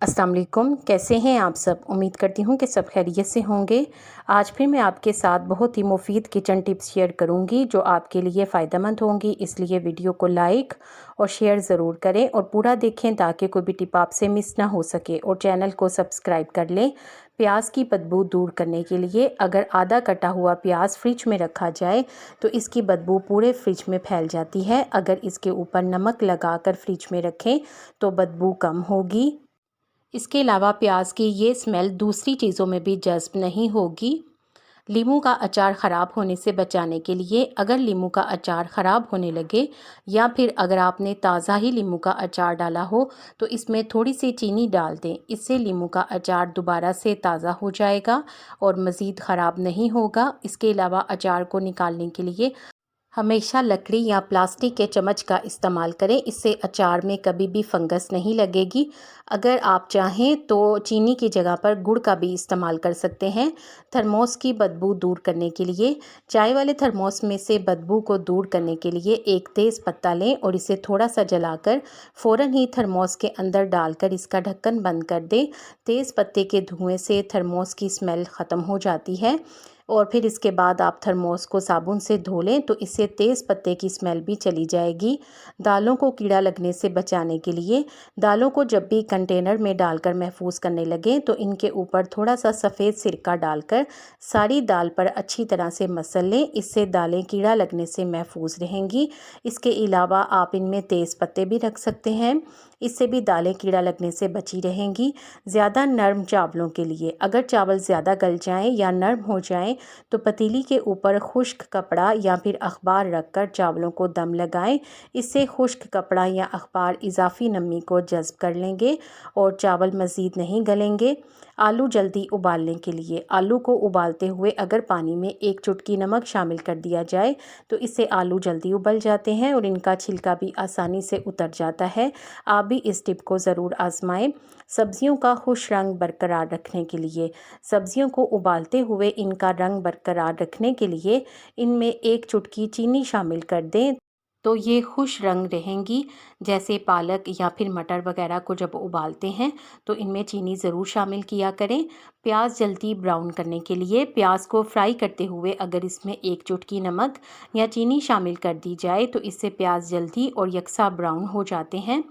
अस्सलाम वालेकुम, कैसे हैं आप सब। उम्मीद करती हूँ कि सब खैरियत से होंगे। आज फिर मैं आपके साथ बहुत ही मुफीद किचन टिप्स शेयर करूँगी जो आपके लिए फ़ायदेमंद होंगी, इसलिए वीडियो को लाइक और शेयर ज़रूर करें और पूरा देखें ताकि कोई भी टिप आपसे मिस ना हो सके। और चैनल को सब्सक्राइब कर लें। प्याज की बदबू दूर करने के लिए अगर आधा कटा हुआ प्याज फ्रिज में रखा जाए तो इसकी बदबू पूरे फ्रिज में फैल जाती है। अगर इसके ऊपर नमक लगाकर फ्रिज में रखें तो बदबू कम होगी। इसके अलावा प्याज की ये स्मेल दूसरी चीज़ों में भी जज्ब नहीं होगी। लीमू का अचार ख़राब होने से बचाने के लिए अगर लीमू का अचार ख़राब होने लगे या फिर अगर आपने ताज़ा ही लीमू का अचार डाला हो तो इसमें थोड़ी सी चीनी डाल दें। इससे लीमू का अचार दोबारा से ताज़ा हो जाएगा और मज़ीद ख़राब नहीं होगा। इसके अलावा अचार को निकालने के लिए हमेशा लकड़ी या प्लास्टिक के चम्मच का इस्तेमाल करें, इससे अचार में कभी भी फंगस नहीं लगेगी। अगर आप चाहें तो चीनी की जगह पर गुड़ का भी इस्तेमाल कर सकते हैं। थर्मोस की बदबू दूर करने के लिए चाय वाले थर्मोस में से बदबू को दूर करने के लिए एक तेज़ पत्ता लें और इसे थोड़ा सा जलाकर फ़ौरन ही थर्मोस के अंदर डालकर इसका ढक्कन बंद कर दें। तेज़ पत्ते के धुएँ से थर्मोस की स्मेल ख़त्म हो जाती है और फिर इसके बाद आप थर्मोस को साबुन से धो लें तो इससे तेज़ पत्ते की स्मेल भी चली जाएगी। दालों को कीड़ा लगने से बचाने के लिए दालों को जब भी कंटेनर में डालकर महफूज करने लगे तो इनके ऊपर थोड़ा सा सफ़ेद सिरका डालकर सारी दाल पर अच्छी तरह से मसल लें, इससे दालें कीड़ा लगने से महफूज रहेंगी। इसके अलावा आप इनमें तेज़ पत्ते भी रख सकते हैं, इससे भी दालें कीड़ा लगने से बची रहेंगी। ज़्यादा नरम चावलों के लिए अगर चावल ज़्यादा गल जाएं या नरम हो जाएं तो पतीली के ऊपर खुश्क कपड़ा या फिर अखबार रखकर चावलों को दम लगाएं। इससे खुश्क कपड़ा या अखबार इजाफी नमी को जज़्ब कर लेंगे और चावल मज़ीद नहीं गलेंगे। आलू जल्दी उबालने के लिए आलू को उबालते हुए अगर पानी में एक चुटकी नमक शामिल कर दिया जाए तो इससे आलू जल्दी उबल जाते हैं और इनका छिलका भी आसानी से उतर जाता है। आप भी इस टिप को ज़रूर आजमाएं। सब्जियों का खुश रंग बरकरार रखने के लिए सब्जियों को उबालते हुए इनका रंग बरकरार रखने के लिए इनमें एक चुटकी चीनी शामिल कर दें तो ये खुश रंग रहेंगी। जैसे पालक या फिर मटर वगैरह को जब उबालते हैं तो इनमें चीनी ज़रूर शामिल किया करें। प्याज जल्दी ब्राउन करने के लिए प्याज को फ्राई करते हुए अगर इसमें एक चुटकी नमक या चीनी शामिल कर दी जाए तो इससे प्याज जल्दी और यकसा ब्राउन हो जाते हैं।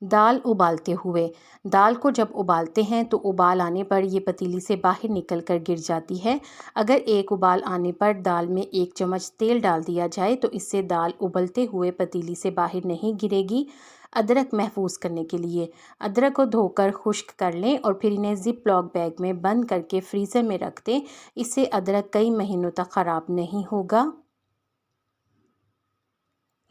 दाल उबालते हुए दाल को जब उबालते हैं तो उबाल आने पर ये पतीली से बाहर निकल कर गिर जाती है। अगर एक उबाल आने पर दाल में एक चम्मच तेल डाल दिया जाए तो इससे दाल उबलते हुए पतीली से बाहर नहीं गिरेगी। अदरक महफूज करने के लिए अदरक को धोकर खुश्क कर लें और फिर इन्हें ज़िप लॉक बैग में बंद करके फ्रीज़र में रख दें। इससे अदरक कई महीनों तक ख़राब नहीं होगा।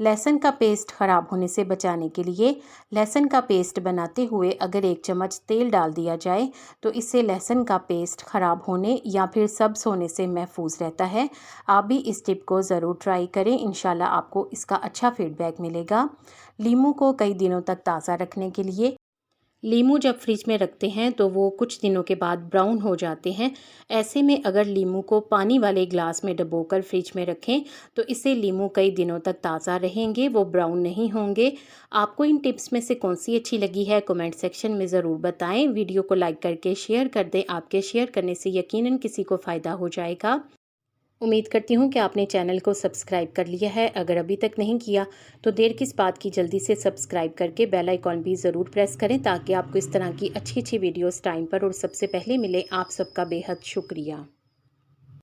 लहसुन का पेस्ट ख़राब होने से बचाने के लिए लहसुन का पेस्ट बनाते हुए अगर एक चम्मच तेल डाल दिया जाए तो इससे लहसुन का पेस्ट ख़राब होने या फिर सब्ज़ होने से महफूज रहता है। आप भी इस टिप को ज़रूर ट्राई करें, इंशाल्लाह आपको इसका अच्छा फीडबैक मिलेगा। लीमू को कई दिनों तक ताज़ा रखने के लिए लीमू जब फ्रिज में रखते हैं तो वो कुछ दिनों के बाद ब्राउन हो जाते हैं। ऐसे में अगर लीमू को पानी वाले ग्लास में डुबोकर फ्रिज में रखें तो इससे लीमू कई दिनों तक ताज़ा रहेंगे, वो ब्राउन नहीं होंगे। आपको इन टिप्स में से कौन सी अच्छी लगी है कमेंट सेक्शन में ज़रूर बताएं। वीडियो को लाइक करके शेयर कर दें, आपके शेयर करने से यकीनन किसी को फ़ायदा हो जाएगा। उम्मीद करती हूँ कि आपने चैनल को सब्सक्राइब कर लिया है। अगर अभी तक नहीं किया तो देर किस बात की, जल्दी से सब्सक्राइब करके बेल आइकॉन भी ज़रूर प्रेस करें ताकि आपको इस तरह की अच्छी अच्छी वीडियोस टाइम पर और सबसे पहले मिले। आप सबका बेहद शुक्रिया।